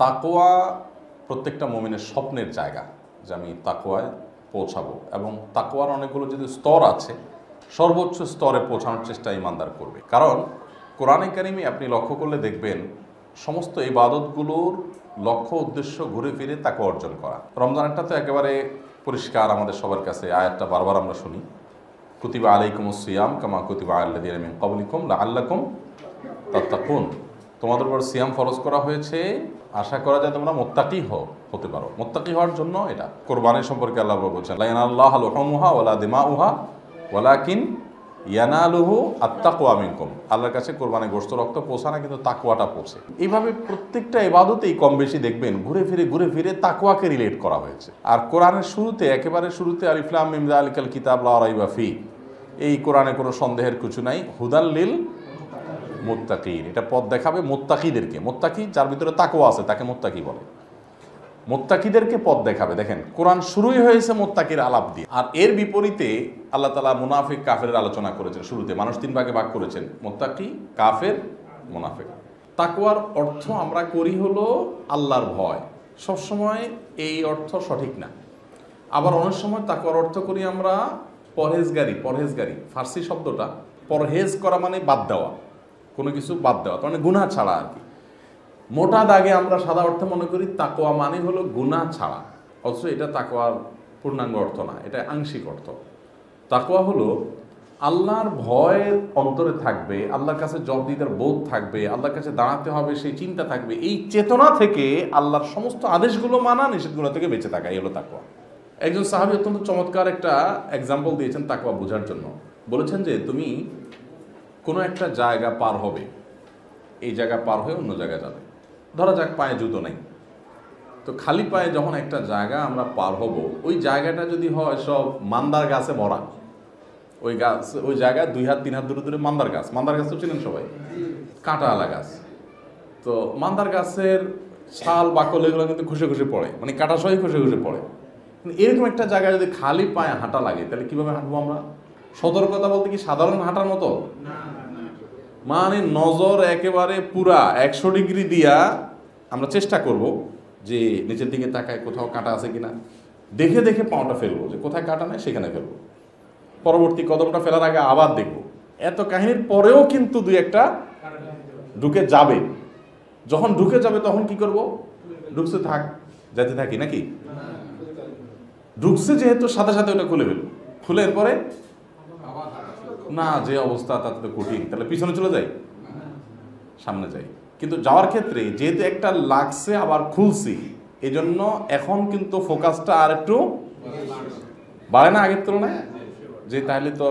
তাকওয়া প্রত্যেকটা মুমিনের স্বপ্নের জায়গা যে আমি তাকওয়ায় পৌঁছাবো, এবং তাকওয়ার অনেকগুলো যদি স্তর আছে, সর্বোচ্চ স্তরে পৌঁছানোর চেষ্টা ইমানদার করবে। কারণ কোরআনে কারিমে আপনি লক্ষ্য করলে দেখবেন সমস্ত ইবাদতগুলোর লক্ষ্য উদ্দেশ্য ঘুরে ফিরে তাকওয়া অর্জন করা। রমজানটা তো একেবারে পরিষ্কার আমাদের সবার কাছে, আয়াতটা বারবার আমরা শুনি, কুতিবা আলাইকুমুস সিয়াম কামা কুতিবা আলাল্লাযিনা মিন ক্বাবলিকুম লাআল্লাকুম তাত্তাকুন। তোমাদের উপর সিয়াম ফরজ করা হয়েছে আশা করা যায় তোমরা মুত্তাকি হতে পারো। মুত্তাকি হওয়ার জন্য এটা কোরবানির সম্পর্কে আল্লাহ বলছেন, লা ইয়ানাল্লাহু লুহুমুহা ওয়ালা দিমাউহা ওয়ালাকিন ইয়ানালুহু আত্তাকওয়া মিনকুম। আল্লাহর কাছে কোরবানির গোশত রক্ত পৌঁছায় না, কিন্তু তাকওয়াটা পৌঁছে। এইভাবে প্রত্যেকটা ইবাদতেই কম বেশি দেখবেন ঘুরে ফিরে তাকওয়াকে রিলেট করা হয়েছে। আর কোরআনের শুরুতে, একেবারে শুরুতে আলিফ লাম মিম যালিকাল কিতাব লা রাইবা ফি, এই কোরআনে কোনো সন্দেহের কিছু নাই, হুদাল লিল মুত্তাকিন, এটা পথ দেখাবে মুত্তাকিদেরকে। মুত্তাকি যার ভিতরে তাকওয়া আছে তাকে মুত্তাকি বলে, মুত্তাকিদেরকে পথ দেখাবে। দেখেন কোরআন শুরুই হয়েছে মুত্তাকির আলাপ দিয়ে। আর এর বিপরীতে আল্লাহ তাআলা মুনাফিক কাফের আলোচনা করেছেন। শুরুতে মানুষ তিন ভাগে ভাগ করেছেন, মুত্তাকি, কাফের, মুনাফিক। তাকওয়ার অর্থ আমরা করি হলো আল্লাহর ভয়। সবসময় এই অর্থ সঠিক না। আবার অনেক সময় তাকওয়ার অর্থ করি আমরা পরহেজগারি। ফার্সি শব্দটা পরহেজ করা মানে বাদ দেওয়া, কোনো কিছু বাদ দেওয়া, মানে গুনাহ ছাড়া আর কি। মোটা দাগে আমরা সাদা অর্থে মনে করি তাকওয়া মানে হলো গুনাহ ছাড়া, অথচ এটা তাকওয়ার পূর্ণাঙ্গ অর্থ না, এটা আংশিক অর্থ। তাকওয়া হলো আল্লাহর ভয় অন্তরে থাকবে, আল্লাহর কাছে জবাবদিহিতার বোধ থাকবে, আল্লাহর কাছে দাঁড়াতে হবে সেই চিন্তা থাকবে, এই চেতনা থেকে আল্লাহর সমস্ত আদেশগুলো মানা, নিষেধগুলো থেকে বেঁচে থাকা, এই হলো তাকওয়া। একজন সাহাবী অত্যন্ত চমৎকার একটা এক্সাম্পল দিয়েছেন তাকওয়া বোঝার জন্য। বলেছেন যে তুমি কোনো একটা জায়গা পার হবে, এই জায়গা পার হয়ে অন্য জায়গায় যাবে। ধরা যাক পায়ে জুতো নেই, তো খালি পায়ে যখন একটা জায়গা আমরা পার হব, ওই জায়গাটা যদি হয় সব মান্দার গাছে ভরা, ওই জায়গায় 2 হাত 3 হাত দূরে মান্দার গাছ তো চিনেন সবাই, কাঁটাওয়ালা গাছ। তো মান্দার গাছের ছাল বাকল এগুলো কিন্তু ঘষে পড়ে, মানে কাঁটা সহি ঘষে পড়ে। এরকম একটা জায়গায় যদি খালি পায়ে হাঁটা লাগে, তাহলে কিভাবে হাঁটবো আমরা? সতর্কতা বলতে কি সাধারণ হাঁটার মতো? মানে নজর একেবারে পুরা 100 ডিগ্রি দিয়া আমরা চেষ্টা করব যে নিচের দিকে তাকায় কোথাও কাঁটা আছে কিনা, দেখে পাওয়াটা ফেলবো, যে কোথায় কাঁটা নেই সেখানে ফেলবো। পরবর্তী কদমটা ফেলার আগে আবার দেখবো। এত কাহিনীর পরেও কিন্তু 2-1টা ঢুকে যাবে। যখন ঢুকে যাবে তখন কি করব? ঢুকছে যেতে থাকি নাকি? ঢুকছে যেহেতু সাথে ওটা খুলে ফেলবো। খুলে এরপরে না, যে অবস্থা তাতে তো কঠিন, তাহলে পিছনে চলে যাই, সামনে যাই। কিন্তু যাওয়ার ক্ষেত্রে যেহেতু একটা লাগছে আবার খুলছি, এই জন্য এখন কিন্তু ফোকাসটা আর একটু বাড়ে না আগের তুলনায়, যে তাহলে তো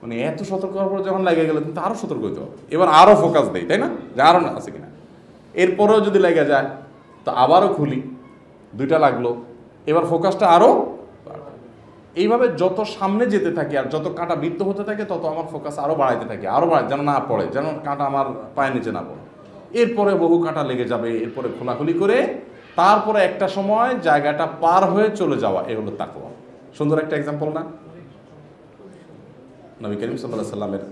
মানে এত সতর্ক হওয়ার পর যখন লেগে গেল কিন্তু আরো সতর্ক হইতে হবে, এবার আরো ফোকাস দেই, তাই না? যে আরো না আছে কিনা। এরপরেও যদি লেগে যায় তো আবারও খুলি, 2টা লাগলো, এবার ফোকাসটা আরো। এইভাবে যত সামনে যেতে থাকি আর যত কাঁটা বৃত্ত হতে থাকে, তত আমার ফোকাস আরো বাড়াইতে থাকে, আরো বাড়াই, যেন না পড়ে, যেন কাঁটা আমার পায়ের নিচে না পড়ে। এরপরে বহু কাঁটা লেগে যাবে, এরপরে খোলাখুলি করে তারপরে একটা সময় জায়গাটা পার হয়ে চলে যাওয়া, এ হলো তাকওয়া। সুন্দর একটা এক্সাম্পল না? নবী করিম সাল্লাল্লাহু আলাইহি সাল্লামের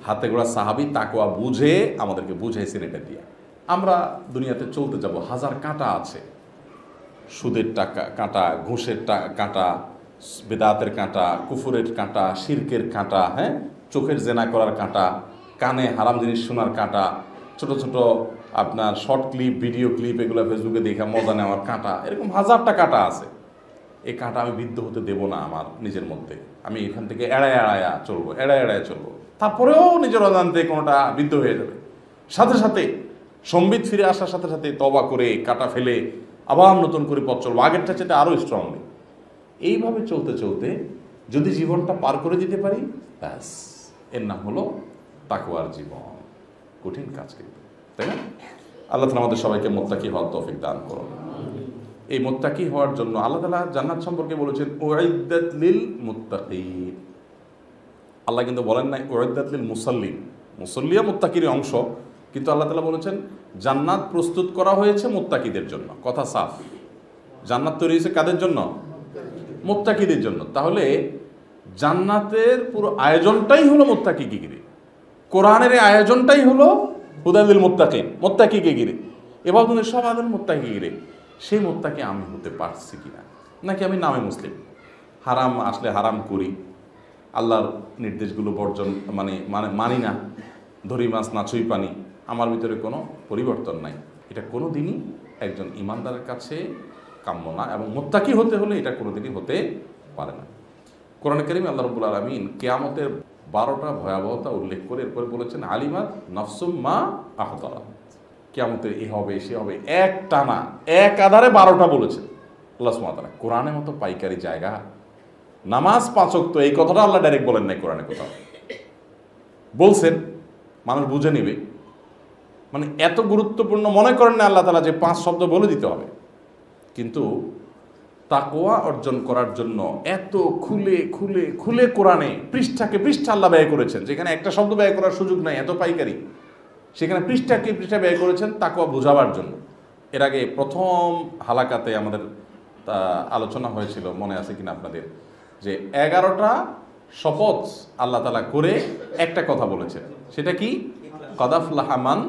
হাতে গোড়া সাহাবী তাকওয়া বুঝে আমাদেরকে বুঝাইছেন এটা দিয়ে। আমরা দুনিয়াতে চলতে যাব, হাজার কাঁটা আছে, সুদের টাকা কাঁটা, ঘুষের কাঁটা, বেদাতের কাঁটা, কুফুরের কাঁটা, শিরকের কাঁটা, হ্যাঁ, চোখের জেনা করার কাঁটা, কানে হারাম জিনিস শোনার কাঁটা, ছোট আপনার শর্ট ক্লিপ, ভিডিও ক্লিপ, এগুলো ফেসবুকে দেখে মজা নেওয়ার কাঁটা, এরকম হাজারটা কাঁটা আছে। এই কাঁটা আমি বিদ্ধ হতে দেব না আমার নিজের মধ্যে। আমি এখান থেকে এড়ায় চলবো। তারপরেও নিজের অজান্তে কোনোটা বিদ্ধ হয়ে যাবে। সাথে সম্বিত ফিরে আসার সাথে তওবা করে কাঁটা ফেলে আবার নতুন করে পথ চলবো, আগেরটা চেয়ে আরও স্ট্রংলি। এইভাবে চলতে যদি জীবনটা পার করে দিতে পারি, ব্যাস, এর নাম হলো তাকওয়ার জীবন। কঠিন কাজ কিন্তু, তাই না? আল্লাহ তাআলা আমাদের সবাইকে মুত্তাকি হওয়ার তৌফিক দান করুন। এই মুত্তাকি হওয়ার জন্য আল্লাহ তাআলা জান্নাত সম্পর্কে বলেছেন উইদ্দাত লিল মুত্তাকিন। আল্লাহ কিন্তু বলেন নাই উইদ্দাত লিল মুসাল্লিন। মুসল্লিয়া মুত্তাকির অংশ, কিন্তু আল্লাহ তাআলা বলেছেন জান্নাত প্রস্তুত করা হয়েছে মুত্তাকিদের জন্য। কথা সাফ, জান্নাত তৈরি হয়েছে কাদের জন্য? মুত্তাকিদের জন্য। তাহলে জান্নাতের পুরো আয়োজনটাই হলো মুত্তাকিকে ঘিরে। কোরআনের আয়োজনটাই হলো হুদাল লিল মুত্তাকিন, মুত্তাকিকে ঘিরে। এবাদতের সব আদান মোত্তাকি রে, সেই মোত্তাকি আমি হতে পারছি কিনা, নাকি আমি নামে মুসলিম, হারাম আসলে হারাম করি, আল্লাহর নির্দেশগুলো বর্জন মানি না, ধরি মাছ নাচুই পানি, আমার ভিতরে কোনো পরিবর্তন নাই। এটা কোনো দিনই একজন ইমানদারের কাছে কাম্য না, এবং মুত্তাকি হতে হলে এটা কোনো দিনই হতে পারে না। কোরআনে কারীমে আল্লাহ রাব্বুল আলামিন কিয়ামতের 12টা ভয়াবহতা উল্লেখ করে এরপরে বলেছেন আলিমাত নাফসুম মা আহতারাত। কিয়ামতে এ হবে সে হবে, এক টানা এক আধারে 12টা বলেছেন আল্লাহ সুবহানাহু ওয়া তাআলা। কোরআনের মতো পাইকারি জায়গা, নামাজ 5 ওয়াক্ত, এই কথাটা আল্লাহ ডাইরেক্ট বলেন নাই কোরআনে কোথাও, বলছেন মানুষ বুঝে নিবে। মানে এত গুরুত্বপূর্ণ মনে করেন না আল্লাহ তাআলা যে 5 শব্দ বলে দিতে হবে, কিন্তু তাকওয়া অর্জন করার জন্য এত খুলে খুলে খুলে কোরআনে পৃষ্ঠাকে পৃষ্ঠা আল্লাহ ব্যয় করেছেন, যেখানে একটা শব্দ ব্যয় করার সুযোগ নাই, এত পাইকারি, সেখানে পৃষ্ঠাকে পৃষ্ঠা ব্যয় করেছেন তাকওয়া বোঝাবার জন্য। এর আগে প্রথম হালাকাতে আমাদের আলোচনা হয়েছিল, মনে আছে কিনা আপনাদের, যে 11টা শপথ আল্লাহ তাআলা করে একটা কথা বলেছেন, সেটা কি? ক্বাদ আফলাহা মান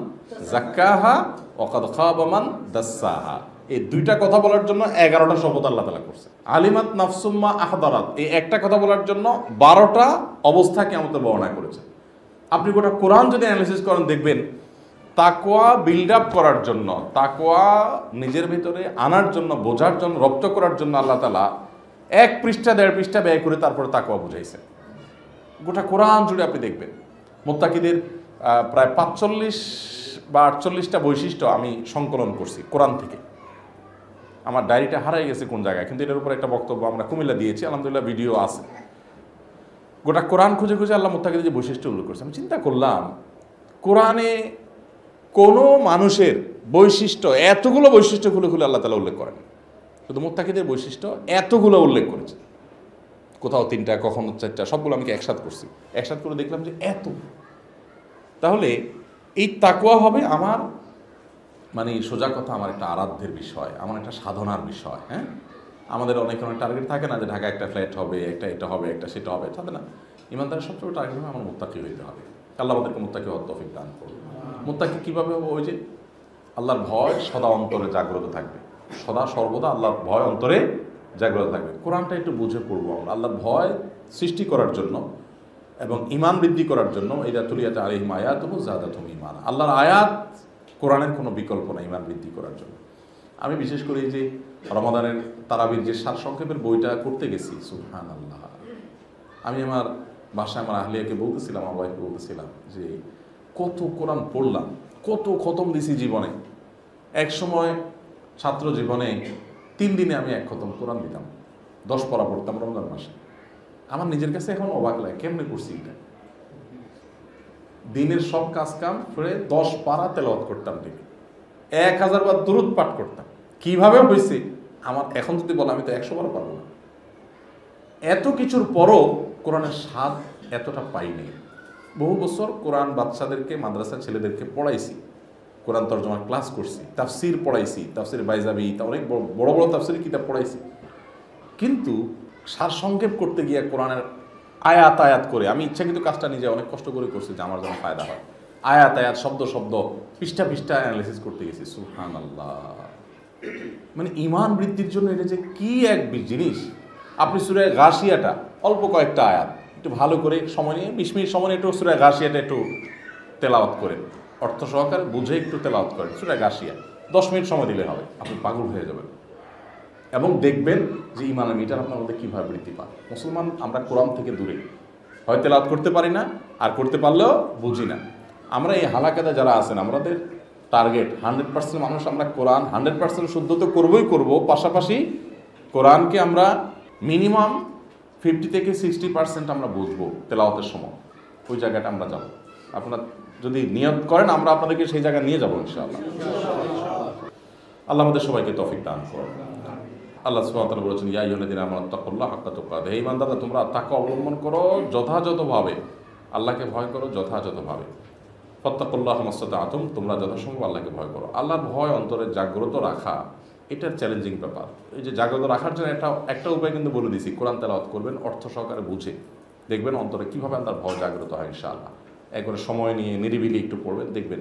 যাক্কাহা ওয়া ক্বাদ খাবা মান দাসসাহা। এই দুইটা কথা বলার জন্য 11টা শপথ আল্লাহ তাআলা করছে। আলিমাত নাফসুম মা আহদারাত, এই একটা কথা বলার জন্য 12টা অবস্থা কিয়ামতের বর্ণনা করেছে। আপনি গোটা কোরআন যদি অ্যানালিসিস করেন দেখবেন তাকওয়া বিল্ড আপ করার জন্য, তাকওয়া নিজের ভিতরে আনার জন্য, বোঝার জন্য, রপ্ত করার জন্য আল্লাহ তাআলা 1 পৃষ্ঠা 1.5 পৃষ্ঠা ব্যয় করে তারপরে তাকওয়া বুঝাইছে। গোটা কোরআন জুড়ে আপনি দেখবেন মুত্তাকিদের প্রায় 45 বা 48টা বৈশিষ্ট্য আমি সংকলন করছি কোরআন থেকে। আমার ডায়েরিটা হারাই গেছে কোন জায়গায়, কিন্তু এটার উপর একটা বক্তব্য আমরা কুমিল্লা দিয়েছি, আলহামদুলিল্লাহ ভিডিও আছে। গোটা কোরআন খুঁজে খুঁজে আল্লাহ মুত্তাকিদের যে বৈশিষ্ট্য উল্লেখ করছে, আমি চিন্তা করলাম কোরআনে কোনো মানুষের বৈশিষ্ট্য এতগুলো বৈশিষ্ট্য খুলে খুলে আল্লাহ তাআলা উল্লেখ করেন, শুধু মুত্তাকিদের বৈশিষ্ট্য এতগুলো উল্লেখ করেছে। কোথাও 3টা, কখনো 4টা, সবগুলো আমি একসাথ করছি, একসাথ করে দেখলাম যে এত। তাহলে এই তাকওয়া হবে আমার, মানে সোজা কথা, আমার একটা আরাধ্যের বিষয়, আমার একটা সাধনার বিষয়। হ্যাঁ, আমাদের অনেক টার্গেট থাকে না যে ঢাকা একটা ফ্ল্যাট হবে, একটা এটা হবে, একটা সেটা হবে, থাকে না? ইমানদারের সবচেয়ে টার্গেট হবে আমার মুত্তাকি হইতে হবে। আল্লাহ আমাদেরকে মুত্তাকি হওয়ার তৌফিক দান করুন। মুত্তাকি কীভাবে হবে? ওই যে আল্লাহর ভয় সদা অন্তরে জাগ্রত থাকবে, সদা সর্বদা আল্লাহর ভয় অন্তরে জাগ্রত থাকবে। কোরআনটা একটু বুঝে পড়বো আমরা আল্লাহর ভয় সৃষ্টি করার জন্য এবং ঈমান বৃদ্ধি করার জন্য। ইযা তুলিয়াত আলাইহিম আয়াতুহু যাদাতুহুম ঈমানা, আল্লাহর আয়াত কোরআনের কোনো বিকল্প নাই ঈমান বৃদ্ধি করার জন্য। আমি বিশেষ করে এই যে রমাদানের তারাবির যে সারসংক্ষেপের বইটা করতে গেছি, সুবহানাল্লাহ, আমি আমার বাসায় আমার আহলিয়াকে বলতেছিলাম, আমার ওয়াইফকে বলতেছিলাম যে কত কোরআন পড়লাম, কত খতম দিছি জীবনে। এক সময় ছাত্র জীবনে 3 দিনে আমি 1 খতম কোরআন দিতাম, 10 পারা পড়তাম রমজান মাসে। আমার নিজের কাছে এখন অবাক লাগে কেমনে করছি এটা। দিনের সব কাজ কাম করে 10 পারা তেলাওয়াত করতাম, ঠিক 1000 বার দুরূদ পাঠ করতাম। কিভাবে হয়েছে আমার এখন যদি বলে আমি তো 100 বার পারবো না। এত কিছুর পরও কোরআনের স্বাদ এতটা পাইনি। বহু বছর কোরআন বাচ্চাদেরকে, মাদ্রাসার ছেলেদেরকে পড়াইছি, কোরআন তরজমার ক্লাস করছি, তাফসির পড়াইছি, তাফসির বাইজাবি, তা অনেক বড় বড় তাফসির কিতাব পড়াইছি, কিন্তু সারসংক্ষেপ করতে গিয়ে কোরআনের আয়াত আয়াত করে, আমি ইচ্ছা কিন্তু কাজটা নিজে অনেক কষ্ট করে করছি যে আমার যেন ফায়দা হয়, আয়াত আয়াত শব্দ শব্দ পৃষ্ঠা পৃষ্ঠা অ্যানালিসিস করতে গেছি। সুবহানাল্লাহ, মানে ঈমান বৃদ্ধির জন্য এটা যে কি এক জিনিস। আপনি সূরা গাশিয়াটা অল্প কয়েকটা আয়াত একটু ভালো করে সময় নিয়ে 20 মিনিট সময় নিয়ে একটু সূরা গাশিয়াটা একটু তেলাওয়াত করেন, অর্থ সহকারে বুঝে একটু তেলাওয়াত করেন সূরা গাশিয়া, 10 মিনিট সময় দিলে হবে, আপনি পাগল হয়ে যাবেন এবং দেখবেন যে ঈমানের মিটার আপনার মধ্যে কীভাবে বৃদ্ধি পায়। মুসলমান আমরা কোরআন থেকে দূরে, হয় তেলাওয়াত করতে পারি না, আর করতে পারলেও বুঝি না। আমরা এই হালাকাতে যারা আছেন, আমাদের টার্গেট 100% মানুষ আমরা কোরআন 100% শুদ্ধ তো করবই করব, পাশাপাশি কোরআনকে আমরা মিনিমাম 50 থেকে 60% আমরা বুঝবো তেলাওয়াতের সময়। ওই জায়গাটা আমরা যাব। আপনারা যদি নিয়ত করেন আমরা আপনাদেরকে সেই জায়গায় নিয়ে যাবো ইনশাআল্লাহ। আল্লাহ আমাদের সবাইকে তৌফিক দান করুন। আল্লাহ সুবহানাহু ওয়া তাআলা বলেছেন, ইয়া আইয়ুহাল্লাযীনা আমানু তাকুল্লাহা হাক্কা তুকাতিহি, হে ঈমানদাররা তোমরা তাকওয়া অবলম্বন করো যথাযথভাবে, আল্লাহকে ভয় করো যথাযথভাবে। ফাত্তাকুল্লাহা মাসতাআতুম, তোমরা যথাসম্ভব আল্লাহকে ভয় করো। আল্লাহর ভয় অন্তরে জাগ্রত রাখা এটা চ্যালেঞ্জিং ব্যাপার। এই যে জাগ্রত রাখার জন্য একটা উপায় কিন্তু বলে দিছি, কোরআন তেলাওয়াত করবেন অর্থ সহকারে বুঝে, দেখবেন অন্তরে কীভাবে আল্লাহর ভয় জাগ্রত হয় ইনশাআল্লাহ। একবারে সময় নিয়ে নিরিবিলি একটু পড়বেন, দেখবেন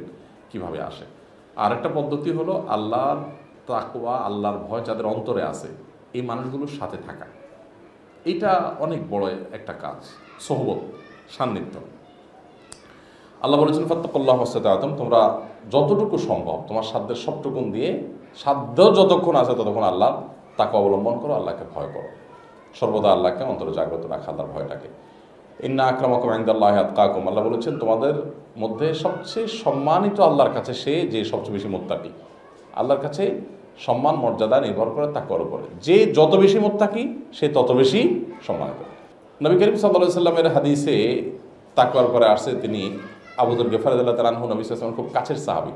কীভাবে আসে। আরেকটা পদ্ধতি হলো আল্লাহর তাকওয়া, আল্লাহর ভয় যাদের অন্তরে আছে এই মানুষগুলোর সাথে থাকা। এটা অনেক বড় একটা কাজ, সোহবত, সান্নিধ্য। আল্লাহ বলেছেন ফাত্তাকুল্লাহ মাসতাতা'তুম, তোমরা যতটুকু সম্ভব তোমার সাধ্যের সবটুকুন দিয়ে, সাধ্য যতক্ষণ আছে ততক্ষণ আল্লাহর তাকওয়া অবলম্বন করো, আল্লাহকে ভয় করো, সর্বদা আল্লাহকে অন্তরে জাগ্রত রাখা, আল্লাহর ভয়টাকে। ইন্না আকরামাকুম ইনদাল্লাহি আতকাকুম, আল্লাহ বলেছেন তোমাদের মধ্যে সবচেয়ে সম্মানিত আল্লাহর কাছে সে যে সবচেয়ে বেশি মুত্তাকি। আল্লাহর কাছে সম্মান মর্যাদা নির্ভর করে তাকওয়ার উপরে, যে যত বেশি মুত্তাকি সে তত বেশি সম্মানিত। নবী করিম সাল্লাল্লাহু আলাইহি সাল্লামের হাদিসে তাকওয়ার উপরে আসছে, তিনি আবু যর গিফারী রাদিয়াল্লাহু তাআলা আনহু, নবী সাল্লাল্লাহু আলাইহি ওয়াসাল্লামের খুব কাছের সাহাবী।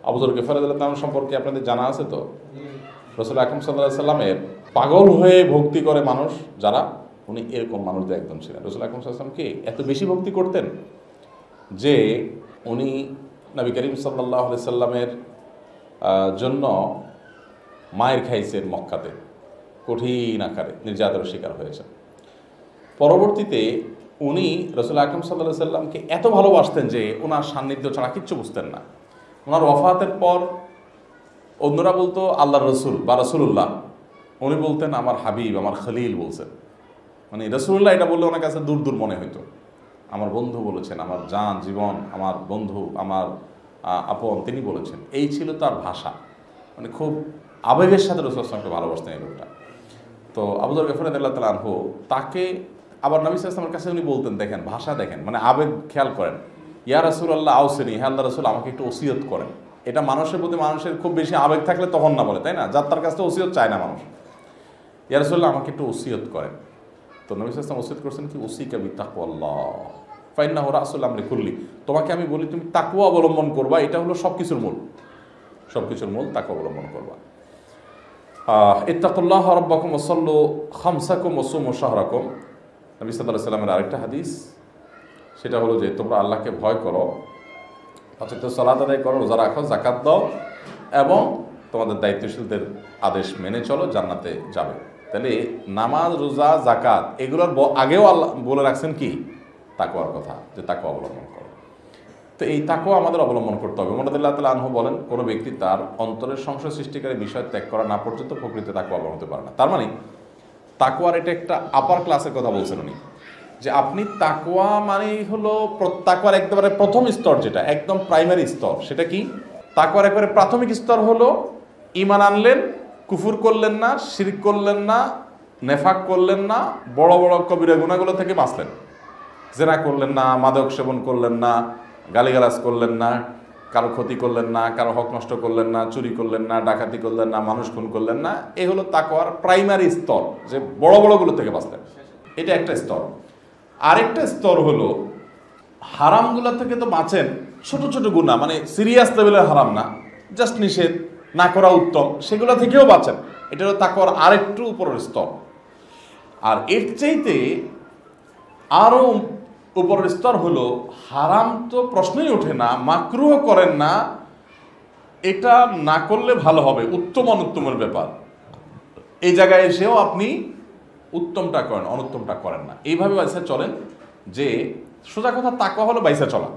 আবু যর গিফারী রাদিয়াল্লাহু তাআলা সম্পর্কে আপনাদের জানা আছে তো? রাসূল আকরাম সাল্লাল্লাহু আলাইহি সাল্লামের পাগল হয়ে ভক্তি করে মানুষ যারা, উনি এরকম মানুষদের একজন ছিলেন। রাসূল আকরাম সাল্লাল্লাহু আলাইহি ওয়াসাল্লামকে এত বেশি ভক্তি করতেন যে উনি নবী করিম সাল্লাল্লাহু আলাইহি সাল্লামের জন্য মায়ের খাইছেন মক্কাতে, কঠিন আকারে নির্যাতনের শিকার হয়েছেন। পরবর্তীতে উনি রাসূল আকরাম সাল্লাল্লাহু আলাইহি সাল্লামকে এত ভালোবাসতেন যে ওনার সান্নিধ্য ছাড়া কিচ্ছু বুঝতেন না। ওনার ওয়াফাতের পর অন্যরা বলতো আল্লাহর রসুল বা রসুল্লাহ, উনি বলতেন আমার হাবিব, আমার খলিল বলছেন। মানে রসুল্লাহ এটা বললে ওনার কাছে দূর দূর মনে হইতো। আমার বন্ধু বলেছেন, আমার জান জীবন, আমার বন্ধু, আমার আপন, তিনি বলেছেন। এই ছিল তার ভাষা। মানে খুব আবেগের সাথে রাসূল সাল্লাল্লাহু আলাইহি ওয়াসাল্লামকে ভালোবাসতেন এই লোকটা। তো আবু যর গিফারী রাদিয়াল্লাহু তাআলা আনহু, তাকে আবার নবী সাল্লাল্লাহু আলাইহি ওয়াসাল্লামের কাছে উনি বলতেন, দেখেন ভাষা দেখেন, মানে আবেগ খেয়াল করেন। ইয়া রাসূলুল্লাহ আউসিনি, হে আল্লাহর রাসূল আমাকে একটু ওসিয়ত করেন। এটা মানুষের প্রতি মানুষের খুব বেশি আবেগ থাকলে তখন না বলে, তাই না? যার তার কাছে ওসিয়ত চায় না মানুষ। ইয়া রাসূলুল্লাহ আমাকে একটু ওসিয়ত করেন। তো নবী সাল্লাল্লাহু আলাইহি ওয়াসাল্লাম ওসিয়ত করছেন কি, উসিকা বিতাকওয়াল্লাহ ফাইন্নাহু রাসুল আমরি কুল্লি, তোমাকে আমি বলি তুমি তাকওয়া অবলম্বন করবা, এটা হলো সবকিছুর মূল, সবকিছুর মূল তাকওয়া অবলম্বন করবা। ইত্তাকুল্লাহ রাব্বাকুম ওয়াসাল্লু খামসাকুম ওয়াসুমু শাহরাকুম, নবী সাল্লাল্লাহু আলাইহি ওয়াসাল্লামের আরেকটা হাদিস, সেটা হলো যে তোমরা আল্লাহকে ভয় করো, অথচ সালাত আদায় করো, রোজা রাখো, যাকাত দাও এবং তোমাদের দায়িত্বশীলদের আদেশ মেনে চলো, জান্নাতে যাবে। তাহলে নামাজ, রোজা, যাকাত এগুলোর আগেও আল্লাহ বলে রাখছেন কি, তাকওয়ার কথা, যে তাকওয়া অবলম্বন করো। তো এই তাকওয়া আমাদের অবলম্বন করতে হবে। ওমর রাদিয়াল্লাহু তাআলা আনহু বলেন, কোনো ব্যক্তি তার অন্তরের সংশয় সৃষ্টিকারী বিষয় ত্যাগ করা না পর্যন্ত প্রকৃত তাকওয়া অবলম্বন হতে পারে না। তার মানে তাকওয়ার এটা একটা আপার ক্লাসের কথা বলছেন উনি, যে আপনি তাকওয়া মানেই হলো তাকওয়ার একেবারে প্রথম স্তর, যেটা একদম প্রাইমারি স্তর, সেটা কি? তাকওয়ার একেবারে প্রাথমিক স্তর হলো ঈমান আনলেন, কুফর করলেন না, শিরক করলেন না, নেফাক করলেন না, বড় বড় কবিরা গুনাহগুলো থেকে বাঁচলেন, জেনা করলেন না, মাদক সেবন করলেন না, গালিগালাজ করলেন না, কারো ক্ষতি করলেন না, কারো হক নষ্ট করলেন না, চুরি করলেন না, ডাকাতি করলেন না, মানুষ খুন করলেন না। এই হলো তাকওয়ার প্রাইমারি স্তর, যে বড় বড়গুলো থেকে বাঁচলেন। এটা একটা স্তর। আরেকটা স্তর হলো হারামগুলো থেকে তো বাঁচেন, ছোট ছোট গুনাহ, মানে সিরিয়াস লেভেলের হারাম না, জাস্ট নিষেধ না করা উত্তম, সেগুলো থেকেও বাঁচেন। এটা হলো তাকওয়ার আরেকটু উপরের স্তর। আর এর চাইতে আরও উপরের স্তর হলো হারাম তো প্রশ্নই ওঠে না, মাকরুহ করেন না, এটা না করলে ভালো হবে, উত্তম অনুত্তমের ব্যাপার। এই জায়গায় এসেও আপনি উত্তমটা করেন, অনুত্তমটা করেন না, এইভাবে বাইসা চলেন। যে সোজা কথা তাকওয়া হলো বাইসা চলা।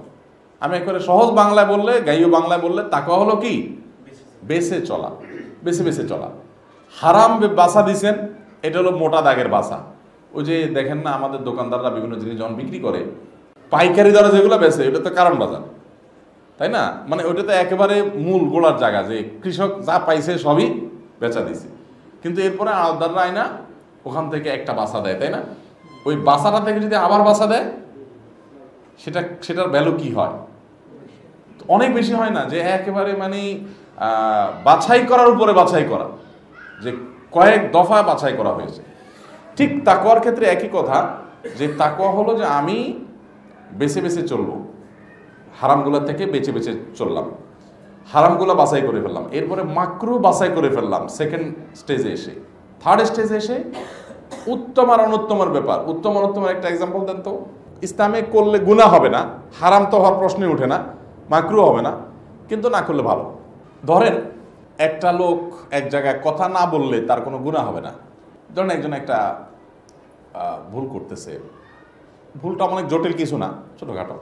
আমি একবারে সহজ বাংলায় বললে, গাইও বাংলায় বললে, তাকওয়া হলো কি? বেঁচে চলা, বেছে বেছে চলা। হারাম বাসা দিছেন, এটা হলো মোটা দাগের বাসা। ওই যে দেখেন না আমাদের দোকানদাররা বিভিন্ন জিনিস যখন বিক্রি করে, পাইকারি দরে যেগুলো বেচে, ওটা তো কারণ বাজার, তাই না? মানে ওইটা তো একেবারে মূল গোড়ার জায়গা, যে কৃষক যা পাইছে সবই বেচা দিছে, কিন্তু এরপরে আলদাররা আয়না ওখান থেকে একটা বাসা দেয়, তাই না? ওই বাসাটা থেকে যদি আবার বাসা দেয়, সেটার ভ্যালু কি হয়? অনেক বেশি হয় না? যে একেবারে মানে বাছাই করার উপরে বাছাই করা, যে কয়েক দফা বাছাই করা হয়েছে। ঠিক তাকওয়ার ক্ষেত্রে একই কথা, যে তাকওয়া হলো যে আমি বেছে বেছে চলবো, হারামগুলো থেকে বেছে বেছে চললাম, হারামগুলো বাছাই করে ফেললাম, এরপরে মাকরুহ বাছাই করে ফেললাম সেকেন্ড স্টেজে এসে। থার্ড স্টেজে এসে উত্তম আর অনুত্তমের ব্যাপার। উত্তম অনুত্তমের একটা এক্সাম্পল দেন তো। ইসলামে করলে গুনাহ হবে না, হারাম তো হওয়ার প্রশ্নই ওঠে না, মাকরুহ হবে না, কিন্তু না করলে ভালো। ধরেন একটা লোক এক জায়গায় কথা না বললে তার কোনো গুনাহ হবে না। ধরেন একজন একটা ভুল করতেছে, ভুলটা অনেক জটিল কিছু না, ছোটোখাটো,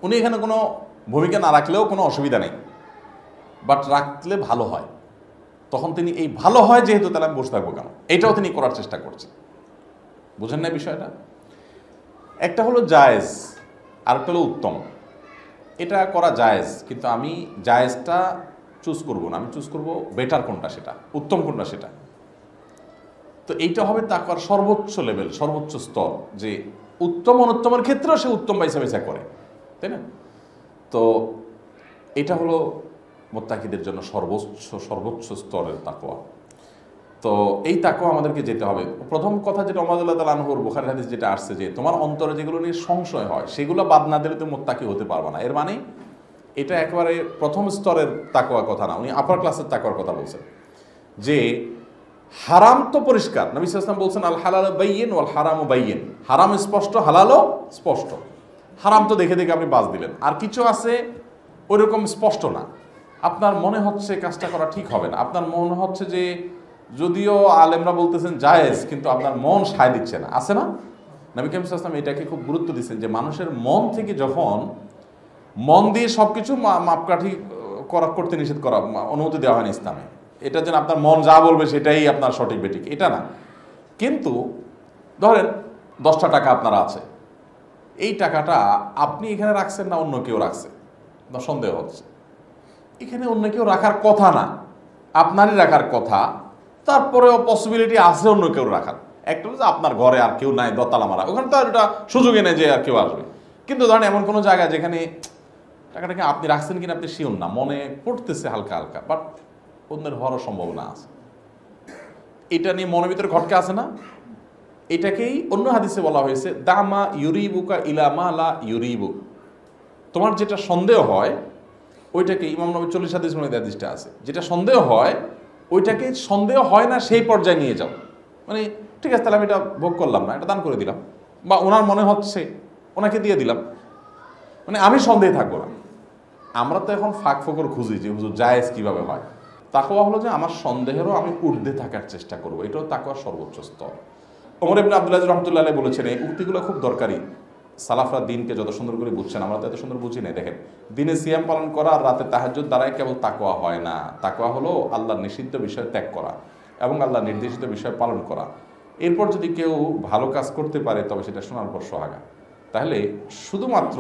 উনি এখানে কোনো ভূমিকা না রাখলেও কোনো অসুবিধা নেই, বাট রাখলে ভালো হয়। তখন তিনি এই ভালো হয় যেহেতু তাহলে আমি বসে থাকবো কেন, এটাও তিনি করার চেষ্টা করছেন। বুঝেন না বিষয়টা? একটা হলো জায়েজ, আরেকটা হলো উত্তম। এটা করা জায়েজ, কিন্তু আমি জায়েজটা চুজ করব না, আমি চুজ করব বেটার কোনটা সেটা, উত্তম কোনটা সেটা। তো এইটা হবে তাকওয়ার সর্বোচ্চ লেভেল, সর্বোচ্চ স্তর, যে উত্তম অনুত্তমের ক্ষেত্রেও সে উত্তম বাইসা বাইসা করে, তাই না? তো এটা হলো মুত্তাকিদের জন্য সর্বোচ্চ স্তরের তাকওয়া। তো এই তাকওয়া আমাদেরকে যেতে হবে। প্রথম কথা যেটা ওমর রাদিয়াল্লাহু তাআলা আনহুর বুখারী হাদিস যেটা আসছে, যে তোমার অন্তরে যেগুলো নিয়ে সংশয় হয় সেগুলো বাদ না দিলে তুমি মুত্তাকি হতে পারবে না। এর মানে এটা একেবারে প্রথম স্তরের তাকওয়ার কথা না, উনি আপার ক্লাসের তাকওয়ার কথা বলছেন। যে হারাম তো পরিষ্কার, নবী সাল্লাল্লাহু আলাইহি ওয়াসাল্লাম বলছেন আল হালালু বাইয়িন ওয়াল হারামু বাইয়িন, হারাম স্পষ্ট, হালালও স্পষ্ট। হারাম তো দেখে দেখে আপনি বাজ দিলেন, আর কিছু আছে ওইরকম স্পষ্ট না, আপনার মনে হচ্ছে কাজটা করা ঠিক হবে না, আপনার মনে হচ্ছে যে যদিও আলেমরা বলতেছেন জায়েজ, কিন্তু আপনার মন সায় দিচ্ছে না, আছে না? নবী করিম সাল্লাল্লাহু আলাইহি ওয়াসাল্লাম এটাকে খুব গুরুত্ব দিচ্ছেন, যে মানুষের মন থেকে যখন মন দিয়ে সব কিছু মাপকাঠি করতে নিষেধ করা, অনুমতি দেওয়া হয়নি ইসলামে। এটা যেন আপনার মন যা বলবে সেটাই আপনার সঠিক বেঠিক, এটা না। কিন্তু ধরেন 10টা টাকা আপনার আছে, এই টাকাটা আপনি এখানে রাখছেন না অন্য কেউ রাখছে, সন্দেহ হচ্ছে। এখানে অন্য কেউ রাখার কথা না, আপনারই রাখার কথা, তারপরেও পসিবিলিটি আছে অন্য কেউ রাখার। একটা হচ্ছে আপনার ঘরে আর কেউ নাই, দতালা মারা, ওখানে তো আর এটা সুযোগে নেই যে আর কেউ আসবে। কিন্তু ধরেন এমন কোনো জায়গা যেখানে টাকাটাকে আপনি রাখছেন কিনা আপনি শিওর না, মনে পড়তেছে হালকা হালকা, বাট অন্যের হওয়ার সম্ভাবনা আছে, এটা নিয়ে মনের ভিতরে ঘটকা আছে না? এটাকেই অন্য হাদিসে বলা হয়েছে দামা ইউরিবুকা ইলামা লা ইউরিবুক। তোমার যেটা সন্দেহ হয় ওইটাকে, ইমাম নবী 40 হাদিস মধ্যে হাদিসটা আছে, যেটা সন্দেহ হয় ওইটাকে সন্দেহ হয় না সেই পর্যায়ে নিয়ে যাও। মানে ঠিক আছে, তাহলে আমি এটা ভোগ করলাম না, এটা দান করে দিলাম, বা ওনার মনে হচ্ছে ওনাকে দিয়ে দিলাম, মানে আমি সন্দেহে থাকবো না। আমরা তো এখন ফাঁক ফোকর খুঁজি যে হুজুর জায়েজ কিভাবে হয়। তাকওয়া হলো যে আমার সন্দেহেরও আমি ঊর্ধ্বে থাকার চেষ্টা করবো, এটাও তাকওয়ার সর্বোচ্চ স্তর। ওমর ইবনে আব্দুল আজিজ রাহমাতুল্লাহ আলাইহি বলেছেন, এই উক্তিগুলো খুব দরকারি। সালাফরা দিনকে যত সুন্দর করে বুঝছেন, আমরা তো এত সুন্দর বুঝি নাই। দেখেন, দিনে সিয়াম পালন করা আর রাতে তাহাজ্জুদ দ্বারাই কেবল তাকওয়া হয় না। তাকওয়া হলো আল্লাহর নিষিদ্ধ বিষয় ত্যাগ করা এবং আল্লাহর নির্দেশিত বিষয় পালন করা। এরপর যদি কেউ ভালো কাজ করতে পারে তবে সেটা শোনার পর সোহাগা। তাহলে শুধুমাত্র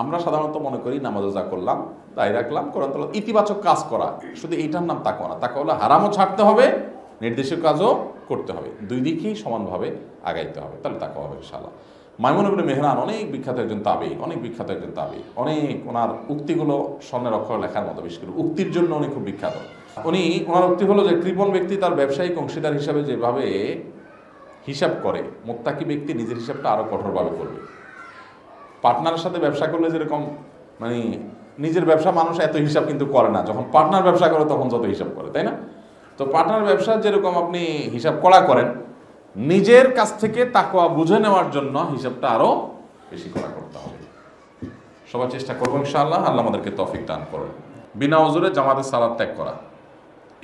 আমরা সাধারণত মনে করি নামাজ রোজা করলাম, দায় রাখলাম, কোরআন তেলাওয়াত, ইতিবাচক কাজ করা, শুধু এইটার নাম তাকওয়া না। তাকওয়া হলো হারামও ছাড়তে হবে, নির্দেশিত কাজও করতে হবে, দুই দিকেই সমানভাবে আগাইতে হবে, তাহলে তাকওয়া হবে ইনশাআল্লাহ। মাইমুন ইবনে মেহরান অনেক বিখ্যাত একজন তাবেঈ, অনেক ওনার উক্তিগুলো স্বর্ণের অক্ষরে লেখার মতো, বিশেষ করে উক্তির জন্য উনি খুব বিখ্যাত। ওনার উক্তি হলো যে কৃপণ ব্যক্তি তার ব্যবসায়িক অংশীদার হিসাবে যেভাবে হিসাব করে, মুত্তাকি ব্যক্তি নিজের হিসাবটা আরও কঠোরভাবে করবে। পার্টনারের সাথে ব্যবসা করলে যেরকম মানে নিজের ব্যবসা মানুষ এত হিসাব কিন্তু করে না, যখন পার্টনার ব্যবসা করে তখন যত হিসাব করে, তাই না? তো পার্টনার ব্যবসা যেরকম আপনি হিসাব করা করেন, নিজের কাছ থেকে তাকওয়া বুঝে নেওয়ার জন্য হিসাবটা আরও বেশি করা করতে হবে। সবাই চেষ্টা করবো ইনশাআল্লাহ, আল্লাহ আমাদেরকে তৌফিক দান করুন। বিনা ওজরে জামাতের সালাত ত্যাগ করা,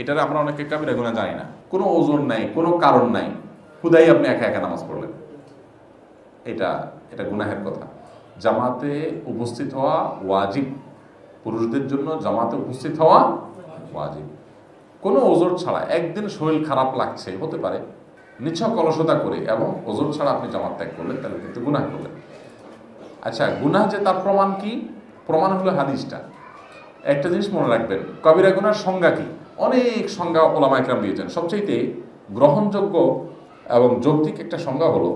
এটারে আমরা অনেকে কাবিরা গুনাহ জানি না, কোনো ওজন নাই, কোনো কারণ নাই, খুদাই আপনি একা একা নামাজ পড়লেন, এটা গুনাহের কথা। জামাতে উপস্থিত হওয়া ওয়াজিব, পুরুষদের জন্য জামাতে উপস্থিত হওয়া ওয়াজিব। কোনো ওজর ছাড়া, একদিন শরীর খারাপ লাগছে হতে পারে, নিছক অলসতা করে এবং ওজর ছাড়া আপনি জামাত ত্যাগ করলেন, তাহলে কিন্তু গুনাহ করলেন। আচ্ছা, গুনাহ যে তার প্রমাণ কি? প্রমাণ হলো হাদিসটা। একটা জিনিস মনে রাখবেন, কবিরা গুনার সংজ্ঞা কি? অনেক সংজ্ঞা ওলামা ইকরাম দিয়েছেন। সবচাইতে গ্রহণযোগ্য এবং যৌক্তিক একটা সংজ্ঞা হলো,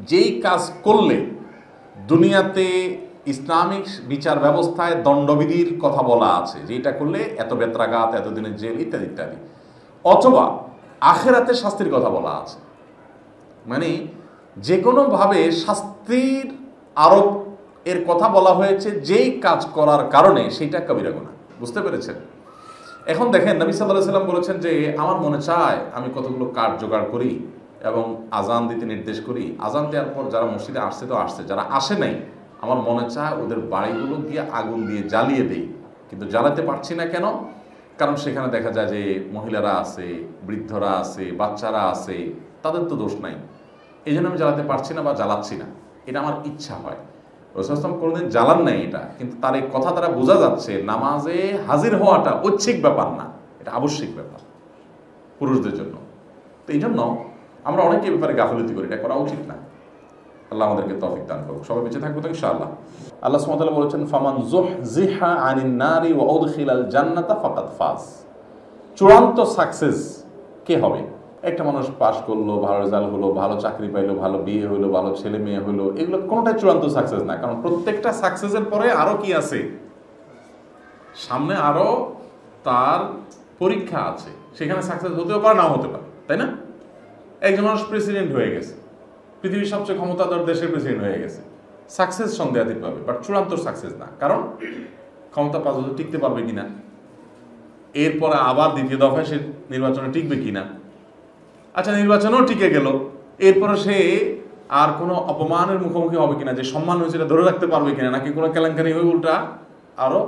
যেই কাজ করলে দুনিয়াতে ইসলামিক বিচার ব্যবস্থায় দণ্ডবিধির কথা বলা আছে, যেটা করলে এত বেত্রাঘাত, এত দিনের জেল ইত্যাদি ইত্যাদি, অথবা আখেরাতে শাস্তির কথা বলা আছে, মানে যে কোনোভাবে শাস্তির আরোপ এর কথা বলা হয়েছে, যেই কাজ করার কারণে সেইটা কবিরা গুনাহ। বুঝতে পেরেছেন? এখন দেখেন, নবী সাল্লাল্লাহু আলাইহি ওয়াসাল্লাম বলেছেন যে আমার মনে চায় আমি কতগুলো কাঠ জোগাড় করি এবং আজান দিতে নির্দেশ করি, আজান দেওয়ার পর যারা মসজিদে আসছে তো আসছে, যারা আসে নাই আমার মনে চায় ওদের বাড়িগুলো গিয়ে আগুন দিয়ে জ্বালিয়ে দেই, কিন্তু জ্বালাতে পারছি না। কেন? কারণ সেখানে দেখা যায় যে মহিলারা আছে, বৃদ্ধরা আছে, বাচ্চারা আছে, তাদের তো দোষ নাই, এই জন্য আমি জ্বালাতে পারছি না বা জ্বালাচ্ছি না, এটা আমার ইচ্ছা হয়। রাসূল কোনোদিন জ্বালান নাই এটা, কিন্তু তার এই কথা দ্বারা বোঝা যাচ্ছে নামাজে হাজির হওয়াটা ঐচ্ছিক ব্যাপার না, এটা আবশ্যিক ব্যাপার পুরুষদের জন্য। তো এই জন্য আমরা অনেকে ব্যাপারে গাফিলতি করি, এটা করা উচিত না। আল্লাহ আমাদেরকে তৌফিক দান করুক। সবাই বেঁচে থাকবো তো ইনশাআল্লাহ। আল্লাহ সুবহানাহু ওয়া তাআলা বলেছেন, ফামান যুহজিহা আনিন নারি ওয়া উদখিলাল জান্নাতা ফাকাদ ফাজ। চূড়ান্ত সাকসেস কে হবে? একটা মানুষ পাশ করলো, ভালো রেজাল্ট হলো, ভালো চাকরি পাইলো, ভালো বিয়ে হলো, ভালো ছেলে মেয়ে হলো, এগুলো কোনোটাই চূড়ান্ত সাকসেস না। কারণ প্রত্যেকটা সাকসেসের পরে আরো কি আছে, সামনে আরো তার পরীক্ষা আছে, সেখানে সাকসেস হতেও পারে, নাও হতে পারে, তাই না? একজন মানুষ প্রেসিডেন্ট হয়ে গেছে, পৃথিবীর সবচেয়ে ক্ষমতাধর দেশের প্রেসিডেন্ট হয়ে গেছে, সাকসেস সন্দেহাতীত পাবে, বাট চূড়ান্ত সাকসেস না। কারণ ক্ষমতা 5 বছর টিকতে পারবে কিনা, এরপরে আবার দ্বিতীয় দফায় সে নির্বাচনে টিকবে কিনা, আচ্ছা নির্বাচনেও টিকে গেল, এরপরে সে আর কোনো অপমানের মুখোমুখি হবে কিনা, যে সম্মান হয়েছে এটা ধরে রাখতে পারবে কিনা, নাকি কোনো কেলেঙ্কারি হয়ে উল্টা আরো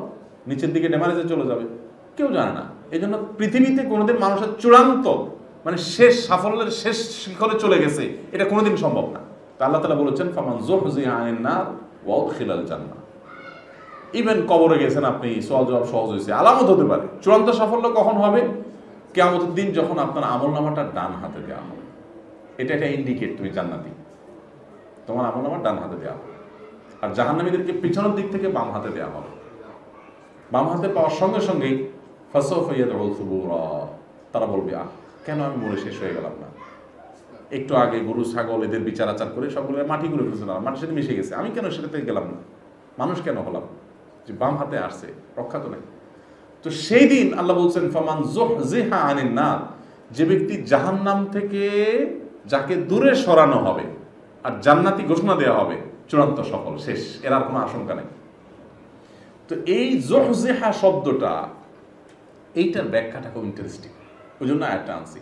নিচের দিকে ডেমারেজে চলে যাবে, কেউ জানে না। এই জন্য পৃথিবীতে কোনোদিন মানুষের চূড়ান্ত মানে শেষ সাফল্যের শেষ শিখরে চলে গেছে এটা কোনোদিন সম্ভব না। তা আল্লাহ তাআলা বলেছেন, ফামান যুহজিহা আনিন নার ওয়া উদখিলাল জান্নাহ। ইভেন কবরে গেছেন আপনি, সওয়াল জবাব সহজ হয়েছে, আলামত হতে পারে। চূড়ান্ত সাফল্য কখন হবে? কিয়ামতের দিন যখন আপনার আমলনামাটা ডান হাতে দেওয়া হবে, এটা একটা ইন্ডিকেট তুমি জান্নাতি, তোমার আমলনামা ডান হাতে দেওয়া হবে। আর জাহান্নামীদেরকে পিছনের দিক থেকে বাম হাতে দেওয়া হবে। বাম হাতে পাওয়ার সঙ্গে সঙ্গেই ফাসাউফা ইয়াদউ সুবুরা, তারা বলবে, কেন আমি মরে শেষ হয়ে গেলাম না? একটু আগে গরু ছাগল এদের বিচার আচার করে সবগুলো মাটি করে ফেলছিলাম, মাটির সাথে মিশে গেছে, আমি কেন সেটাতে গেলাম না? মানুষ কেন হলাম? যে বাম হাতে আসছে, রক্ষা তো নেই। তো সেই দিন আল্লাহ বলছেন, ফামান যুহজিহা আনিন নার, যে ব্যক্তি জাহান্নাম থেকে যাকে দূরে সরানো হবে আর জান্নাতি ঘোষণা দেওয়া হবে, চূড়ান্ত সফল, শেষ, এর আর কোনো আশঙ্কা নেই। তো এই যুহজিহা শব্দটা, এইটার ব্যাখ্যাটা খুব ইন্টারেস্টিং, ওই জন্য একটা আনছি।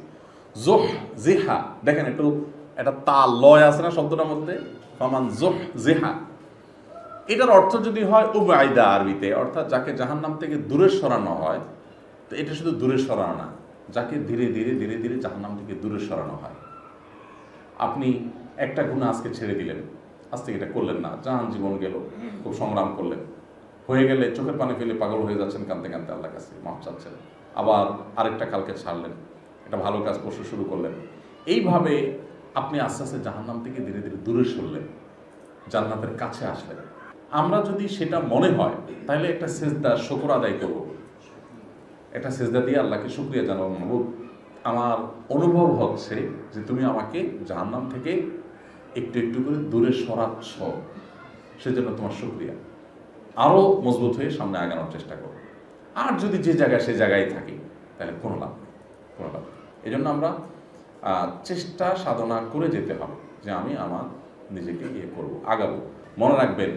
যুহজিহা, দেখেন একটু একটা তাল লয় আছে না শব্দটার মধ্যে, ফামান যুহজিহা, এটার অর্থ যদি হয় উবাইদা আরবিতে, অর্থাৎ যাকে জাহান্নাম থেকে দূরে সরানো হয়। তো এটা শুধু দূরে সরানো না, যাকে ধীরে ধীরে ধীরে ধীরে জাহান্নাম থেকে দূরে সরানো হয়। আপনি একটা গুনাহ আজকে ছেড়ে দিলেন, আজ থেকে এটা করলেন না, জাহান জীবন গেল, খুব সংগ্রাম করলেন, হয়ে গেলে চোখের পানি ফেলে পাগল হয়ে যাচ্ছেন, কাঁদতে কাঁদতে আল্লাহর কাছে মাফ চাচ্ছেন, আবার আরেকটা কালকে ছাড়লেন, একটা ভালো কাজ পরশু শুরু করলেন। এইভাবে আপনি আস্তে আস্তে জাহান্নাম থেকে ধীরে ধীরে দূরে সরলেন, জান্নাতের কাছে আসলেন। আমরা যদি সেটা মনে হয়, তাহলে একটা সেজদা শুকর আদায় করব, একটা সেজদা দিয়ে আল্লাহকে শুকরিয়া জানাবো, মাবুদ আমার অনুভব হচ্ছে যে তুমি আমাকে জাহান্নাম থেকে একটু একটু করে দূরে সরাচ্ছ, সেজন্য তোমার শুকরিয়া। আরও মজবুত হয়ে সামনে আগানোর চেষ্টা করব। আর যদি যে জায়গায় সে জায়গায় থাকি, তাহলে কোনো লাভ নেই, কোনো লাভ নেই। এই জন্য আমরা চেষ্টা সাধনা করে যেতে হবে যে আমি আমার নিজেকে করব, আগাবো। মনে রাখবেন,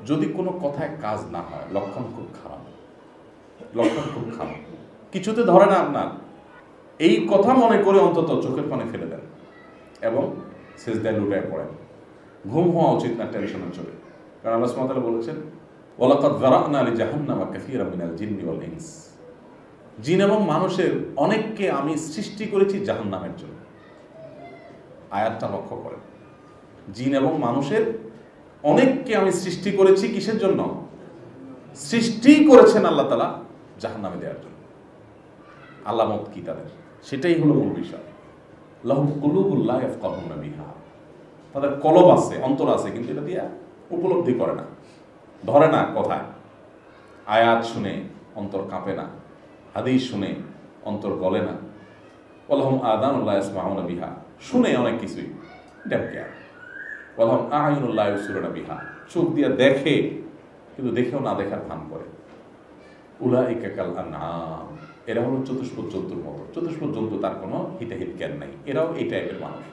যদি কোনো কথায় কাজ না হয়, লক্ষণ খুব খারাপ, লক্ষণ খুব খারাপ, কিছুতে ধরে না আপনার, এই কথা মনে করে অন্তত চোখের পানি ফেলে দেন এবং সিজদায় লুটায় পড়েন। ঘুম হওয়া উচিত না টেনশনে চলে, কারণ আল্লাহ সুবহানাহু ওয়া তাআলা বলেছেন, ওয়ালাকাদ যারা'না লিজাহান্নামা কাসীরাম মিনাল জিন্নি ওয়াল ইনস, জিন এবং মানুষের অনেককে আমি সৃষ্টি করেছি জাহান্নামের জন্য। আয়াতটা লক্ষ্য করেন, জিন এবং মানুষের অনেককে আমি সৃষ্টি করেছি কিসের জন্য? সৃষ্টি করেছেন আল্লাহ তাআলা জাহান্নামে দেওয়ার জন্য। আলামত কি তাদের? সেটাই হলো মূল বিষয়। লাহুম কুলুবুন লা ইয়াফকাহুনা বিহা, তাদের কলব আছে, অন্তর আছে, কিন্তু এটা দিয়ে উপলব্ধি করে না, ধরে না কথায়। আয়াত শুনে অন্তর কাঁপে না, হাদিস শুনে অন্তর গলে না। ওয়ালাহুম আযানুন লা ইয়াসমাউনা বিহা, শুনে অনেক কিছুই, দেখে আর। ওয়ালাহুম আ'য়ুনুন লা ইউবসিরুনা বিহা, চোখ দিয়ে দেখে কিন্তু দেখেও না দেখার ভান করে। উলাইকা কাল আনআম, এরা হলো চতুষ্পদ জন্তুর মতো। চতুষ্পদ জন্তু, তার কোনো হিতাহিত জ্ঞান নাই, এরাও এই টাইপের মানুষ।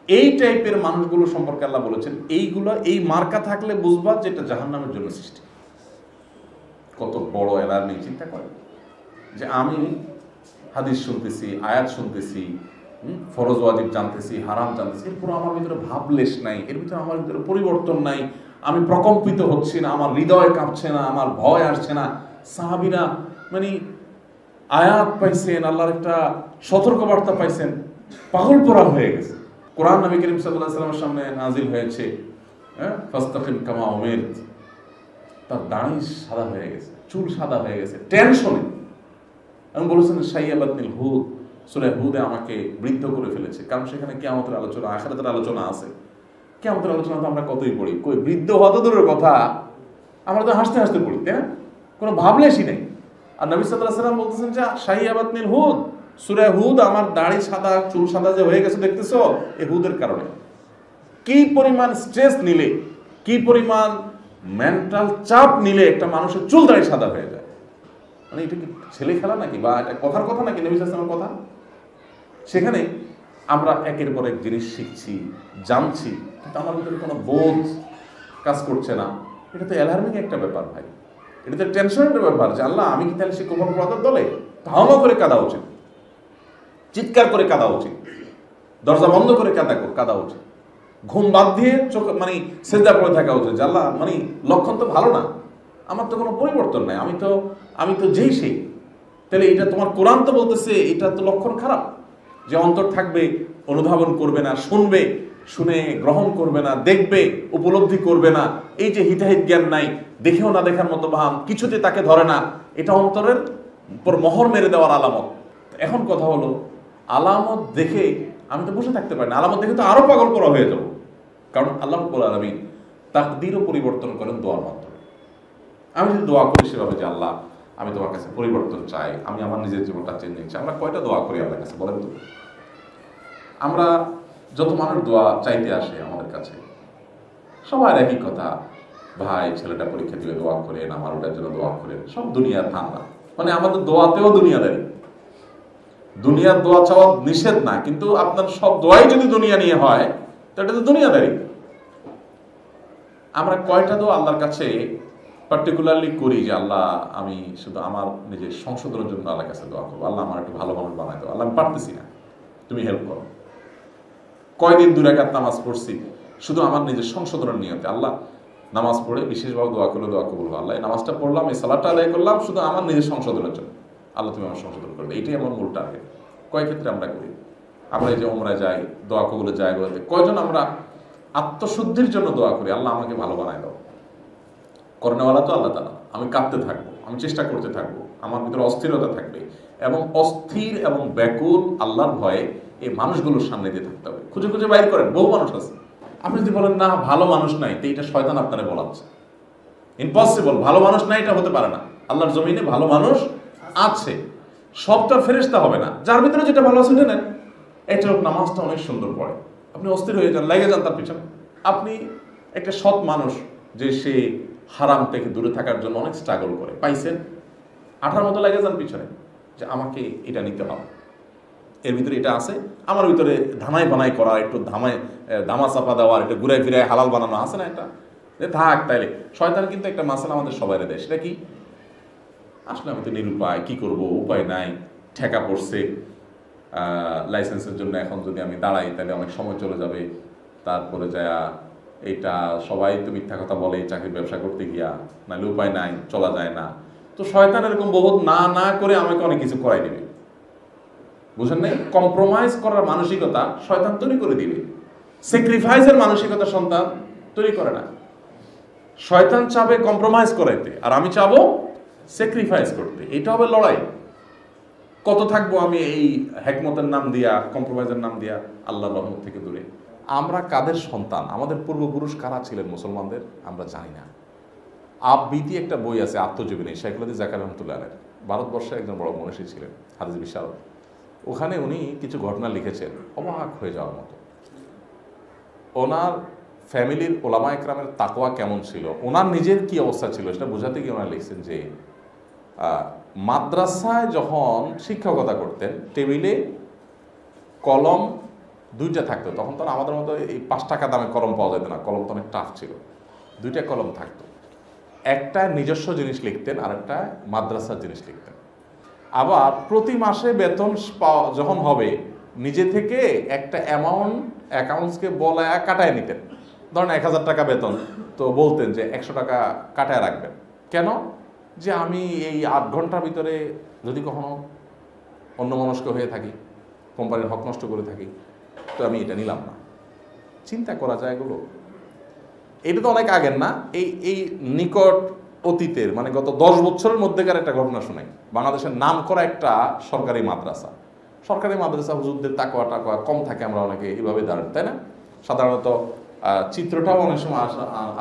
এই টাইপের মানুষগুলো সম্পর্কে আল্লাহ বলেছেন, এইগুলো এই মার্কা থাকলে বুঝবা যে এটা জাহান্নামের জন্য সৃষ্টি। কত বড় অ্যালার্মিং, চিন্তা করে যে আমি হাদিস শুনতেছি, আয়াত শুনতেছি, ফরজ ওয়াজিব জানতেছি, হারাম জানতেছি, এরপর আমার ভিতরে ভাবলেশ নাই, এর ভিতরে আমার ভিতরে পরিবর্তন নাই, আমি প্রকম্পিত হচ্ছি না, আমার হৃদয় কাঁপছে না, আমার ভয় আসছে না। সাহাবীরা মানে আয়াত পাইছেন, আল্লাহর একটা সতর্কবার্তা পাইছেন, পাগল পোড়া হয়ে গেছে। কোরআন নবী করিম সাল্লাল্লাহু আলাইহি ওয়াসাল্লামের সামনে নাজিল হয়েছে, হ্যাঁ, ফাস্তাকিম কামা উমিরত, তার দাড়ি সাদা হয়ে গেছে, চুল সাদা হয়ে গেছে টেনশনে। এবং বলেছেন শাইয়াবাতিল হুদ, সূরা হুদে আমাকে বৃদ্ধ করে ফেলেছে। কারণ সেখানে কিয়ামতের আলোচনা, আখিরাতের আলোচনা আছে। কিয়ামতের আলোচনা তো আমরা কতই পড়ি, কই বৃদ্ধ হওয়া তো দূরের কথা, আমরা তো হাসতে হাসতে পড়ি, তাই না? কোনো ভাবলেশই নেই। আর নবী সাল্লাল্লাহু আলাইহি ওয়াসাল্লাম বলতেছেন যে শাইয়াবাতিল হুদ, সূরা হুদ, আমার দাড়ি সাদা চুল সাদা যে হয়ে গেছে দেখতেছো, এই হুদের কারণে। কি পরিমাণ স্ট্রেস নিলে, কি পরিমাণ মেন্টাল চাপ নিলে একটা মানুষের চুল দাড়ি সাদা হয়ে যায়। মানে এটা কি ছেলে খেলা নাকি, বা এটা কথার কথা নাকি নবী সাল্লাল্লাহু আলাইহি ওয়াসাল্লামের কথা? সেখানে আমরা একের পর এক জিনিস শিখছি, জানছি, কিন্তু আমার ভিতরে কোনো বোধ কাজ করছে না। এটা তো অ্যালার্মিং একটা ব্যাপার ভাই, এটা তো টেনশনের ব্যাপার যে আল্লাহ আমি কি তাহলে সে কুফর পরাধীর দলে? ধাওয়া করে কাঁদা উচিত, চিৎকার করে কাঁদা উচিত, দরজা বন্ধ করে কাঁদা উচিত, ঘুম বাদ দিয়ে চোখ মানে সেজদা পড়ে থাকা উচিত যে আল্লাহ মানে লক্ষণ তো ভালো না, আমার তো কোনো পরিবর্তন নাই, আমি তো যেই সেই। তাহলে এটা তোমার কোরআন তো বলতেছে এটা তো লক্ষণ খারাপ, যে অন্তর থাকবে, অনুধাবন করবে না, শুনবে, শুনে গ্রহণ করবে না, দেখবে, উপলব্ধি করবে না, এই যে হিতাহিত জ্ঞান নাই, দেখেও না দেখার মতো ভান, কিছুতে তাকে ধরে না, এটা অন্তরের উপর মোহর মেরে দেওয়ার আলামত। এখন কথা হলো, আলামত দেখে আমি তো বসে থাকতে পারি না, আলামত দেখে তো আরো পাগল করা হয়ে যাবো। কারণ আল্লাহ রাব্বুল আলামিন তাকদীরও পরিবর্তন করেন দোয়ার মাধ্যমে। আমি যদি দোয়া করি সেভাবে যে আল্লাহ আমি তোমার কাছে পরিবর্তন চাই, আমি আমার নিজের জীবনটা চেঞ্জ চাই, আমরা কয়টা দোয়া করি আল্লাহর কাছে বলেন তো? আমরা যত মানুষ দোয়া চাইতে আসে আমাদের কাছে, সবার একই কথা, ভাই ছেলেটা পরীক্ষা দিলে দোয়া করেন, আমার ওটার জন্য দোয়া করেন, সব দুনিয়ার ধান্দা। মানে আমাদের দোয়াতেও দুনিয়াদারি। দুনিয়ার দোয়া চাওয়া নিষেধ না, কিন্তু আপনার সব দোয়াই যদি দুনিয়া নিয়ে হয় তো এটা তো দুনিয়াদারি। আমরা কয়টা দোয়া আল্লাহর কাছে পার্টিকুলারলি করি যে আল্লাহ আমি শুধু আমার নিজের সংশোধনের জন্য আল্লাহর কাছে দোয়া করবো, আল্লাহ আমার একটু ভালো মানুষ বানাই দাও, আল্লাহ আমি পারতেছি না, তুমি হেল্প করো। কয়দিন 2 রাকাত নামাজ পড়ছি শুধু আমার নিজের সংশোধনের নিয়তে, আল্লাহ নামাজ পড়ে বিশেষভাবে দোয়া করলে দোয়া কবুল হবে, আল্লাহ এই নামাজটা পড়লাম, এই সালাতটা আদায় করলাম শুধু আমার নিজের সংশোধনের জন্য, আল্লাহ তুমি আমার সংশোধন করবে, এইটাই আমার মূল টার্গেট। কয় ক্ষেত্রে আমরা করি? আমরা এই যে ওমরায় যাই, দোয়া কবুলের জায়গাগুলোতে কয়জন আমরা আত্মশুদ্ধির জন্য দোয়া করি, আল্লাহ আমাকে ভালো বানায় দাও? করনেওয়ালা তো আল্লাহ তাআলা। আমি কাঁদতে থাকবো, আমি চেষ্টা করতে থাকবো, আমার ভিতরে অস্থিরতা থাকবে, এবং অস্থির এবং ব্যাকুল আল্লাহর ভয়ে এই মানুষগুলোর সামনে দিয়ে থাকতে হবে। খুঁজে খুঁজে বাইর করেন, বহু মানুষ আছে। আপনি যদি বলেন না ভালো মানুষ নাই, তো এটা শয়তান আপনারা বলাচ্ছে। ইম্পসিবল, ভালো মানুষ নাই এটা হতে পারে না। আল্লাহর জমিনে ভালো মানুষ আছে, সবটা ফেরেশতা হবে না, যার ভিতরে যেটা ভালো আছে নেন। একটা লোক নামাজটা অনেক সুন্দর পড়ে, আপনি অস্থির হয়ে যান, লেগে যান তার পিছনে। আপনি একটা সৎ মানুষ যে সে হারাম থেকে দূরে থাকার জন্য অনেক স্ট্রাগল করে, পাইছেন, আঠার মতো লেগে যান পিছনে যে আমাকে এটা নিতে হবে, এর ভিতরে এটা আছে, আমার ভিতরে ধামাই বানাই করা, একটু ধামা চাপা দেওয়ার, একটু ঘুরাই ফিরাই হালাল বানানো আছে না, এটা থাক। তাইলে শয়তান কিন্তু একটা মাসালা আমাদের সবাই দেয়, সেটা কি? আসলে আমি তো নিরুপায়, কি করব, উপায় নাই, ঠেকা পড়ছে, লাইসেন্সের জন্য এখন যদি আমি দাঁড়াই তাহলে অনেক সময় চলে যাবে, তারপরে যায় এটা সবাই তো মিথ্যা কথা বলে চাকরির ব্যবসা করতে গিয়া, নাহলে উপায় নাই, চলা যায় না। তো শয়তান এরকম বহুত না না করে আমাকে অনেক কিছু করাই দিবে, বুঝেন নাই? কম্প্রোমাইজ করার মানসিকতা শয়তান তৈরি করে দিবে, স্যাক্রিফাইসের মানসিকতা সন্তান তৈরি করে না। শয়তান চাবে কম্প্রোমাইজ করাইতে, আর আমি চাবো স্যাক্রিফাইস করতে। এটা হবে লড়াই। কত থাকবো আমি এই হেকমতের নাম দিয়া, কম্প্রোমাইজের নাম দিয়া আল্লাহর রহমত থেকে দূরে? আমরা কাদের সন্তান, আমাদের পূর্বপুরুষ কারা ছিলেন মুসলমানদের আমরা জানি না। আবৃত্তি একটা বই আছে আত্মজীবনী, শাইখুল জাকারিয়া রহমাতুল্লাহ আলাইহি, ভারতবর্ষের একজন বড় মনীষী ছিলেন, হাদিস বিশারদ। ওখানে উনি কিছু ঘটনা লিখেছেন অবাক হয়ে যাওয়ার মতো। ওনার ফ্যামিলির ওলামা একরামের তাকওয়া কেমন ছিল, ওনার নিজের কি অবস্থা ছিল, সেটা বোঝাতে গিয়ে ওনারা লিখছেন যে মাদ্রাসায় যখন শিক্ষকতা করতেন টেবিলে কলম 2টা থাকতো, তখন তো আমাদের মতো এই 5 টাকা দামে কলম পাওয়া যেত না, কলম তো অনেক টাফ ছিল। 2টা কলম থাকতো, একটা নিজস্ব জিনিস লিখতেন আর একটা মাদ্রাসার জিনিস লিখতেন। আবার প্রতি মাসে বেতন যখন হবে নিজে থেকে একটা অ্যাকাউন্টসকে বলায় কাটায় নিতেন। ধরেন 1000 টাকা বেতন, তো বলতেন যে 100 টাকা কাটায় রাখবেন। কেন? যে আমি এই 8 ঘন্টার ভিতরে যদি কখনো অন্যমনস্ক হয়ে থাকি, কোম্পানির হক নষ্ট করে থাকি, তো আমি এটা নিলাম না। চিন্তা করা যায় এগুলো। এটা তো অনেক আগের না, এই এই নিকট অতীতের মানে গত 10 বছরের মধ্যেকার একটা ঘটনা শোনাই। বাংলাদেশের নাম করা একটা সরকারি মাদ্রাসা হুজুরদের তাকওয়া টাকওয়া কম থাকে, আমরা অনেকে এইভাবে দাঁড়ান, তাই না? সাধারণত চিত্রটাও অনেক সময়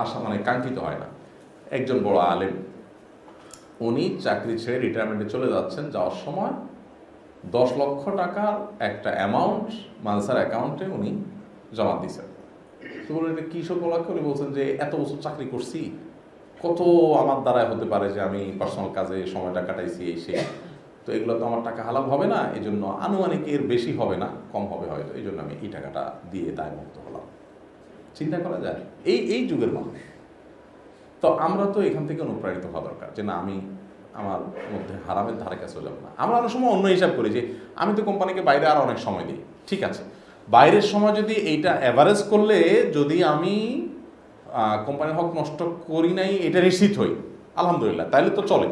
আসা মানে কাঙ্ক্ষিত হয় না। একজন বড় আলেম, উনি চাকরি ছেড়ে রিটায়ারমেন্টে চলে যাচ্ছেন, যাওয়ার সময় 10 লক্ষ টাকার একটা অ্যামাউন্ট মাদ্রাসার অ্যাকাউন্টে উনি জমা দিয়েছেন। তো বলুন এটা কী সব বলাকে, উনি বলছেন যে এত বছর চাকরি করছি, কত আমার দ্বারাই হতে পারে যে আমি পার্সোনাল কাজে সময়টা কাটাইছি এই সেই, তো এগুলো তো আমার টাকা হালাল হবে না, এই জন্য আনুমানিক এর বেশি হবে না, কম হবে হয়তো, এই জন্য আমি এই টাকাটা দিয়ে দায়মুক্ত হলাম। চিন্তা করা যায় এই যুগের মানুষ। তো আমরা তো এখান থেকে অনুপ্রাণিত হওয়া দরকার যে না, আমি আমার মধ্যে হারামের ধারে কাছে যাব না। আমরা অনেক সময় অন্য হিসাব করি যে আমি তো কোম্পানিকে বাইরে আরও অনেক সময় দিই, ঠিক আছে, বাইরের সময় যদি এইটা অ্যাভারেজ করলে যদি আমি কোম্পানির হক নষ্ট করি নাই এটা নিশ্চিত হই, আলহামদুলিল্লাহ, তাইলে তো চলে।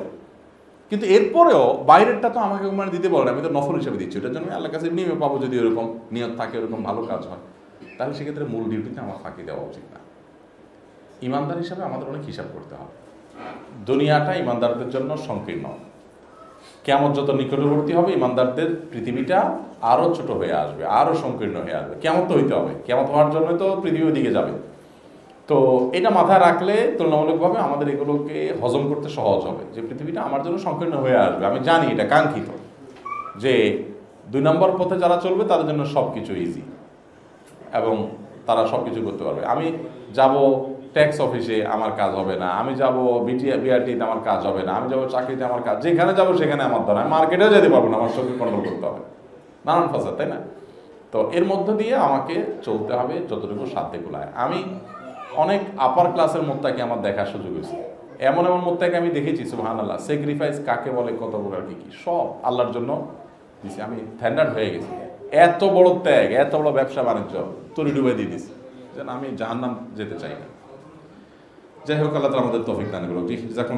কিন্তু এরপরেও বাইরেরটা তো আমাকে কোম্পানি দিতে পারে, আমি তো নফল হিসাবে দিচ্ছি, ওটার জন্য আমি আল্লাহর কাছে এমনি পাবো। যদি ওরকম নিয়ত থাকে, ওরকম ভালো কাজ হয়, তাহলে সেক্ষেত্রে মূল ডিউটিতে আমার ফাঁকি দেওয়া উচিত না। ইমানদার হিসাবে আমাদের অনেক হিসাব করতে হবে। দুনিয়াটা ইমানদারদের জন্য সংকীর্ণ, কিয়ামত যত নিকটবর্তী হবে ইমানদারদের পৃথিবীটা আরও ছোট হয়ে আসবে, আরও সংকীর্ণ হয়ে আসবে। কিয়ামত তো হইতে হবে, কিয়ামত হওয়ার জন্য তো পৃথিবী ওদিকে যাবে। তো এটা মাথায় রাখলে তুলনামূলকভাবে আমাদের এগুলোকে হজম করতে সহজ হবে, যে পৃথিবীটা আমার জন্য সংকীর্ণ হয়ে আসবে। আমি জানি এটা কাঙ্ক্ষিত, যে 2 নম্বর পথে যারা চলবে তাদের জন্য সব কিছু ইজি এবং তারা সব কিছু করতে পারবে। আমি যাব ট্যাক্স অফিসে, আমার কাজ হবে না। আমি যাব বিআরটিতে, আমার কাজ হবে না। আমি যাব চাকরিতে, আমার কাজ, যেখানে যাব সেখানে আমার দ্বারা। আমি মার্কেটেও যেতে পারবো না, আমার চোখে কন্ট্রোল করতে হবে, নানান ফাসাদ, তাই না? তো এর মধ্য দিয়ে আমাকে চলতে হবে যতটুকু সাধ্যে কুলায়। আমি অনেক আপার ক্লাসের মোত্তাকে আমার দেখার সুযোগ হয়েছে, এমন মোত্তাকে আমি দেখেছি, সুবহানাল্লাহ, স্যাক্রিফাইস কাকে বলে, কত প্রকার কী কী সব আল্লাহর জন্য দিছি। আমি স্ট্যান্ডার্ড হয়ে গেছি, এত বড় ত্যাগ, এত বড় ব্যবসা বাণিজ্য তরি ডুবে দিয়ে দিছি, যেন আমি জাহান্নাম যেতে চাই না। যাই হোক, আল্লাহ তাআলা আমাদের তৌফিক দান করুন। জি, জাযাকুমুল্লাহ।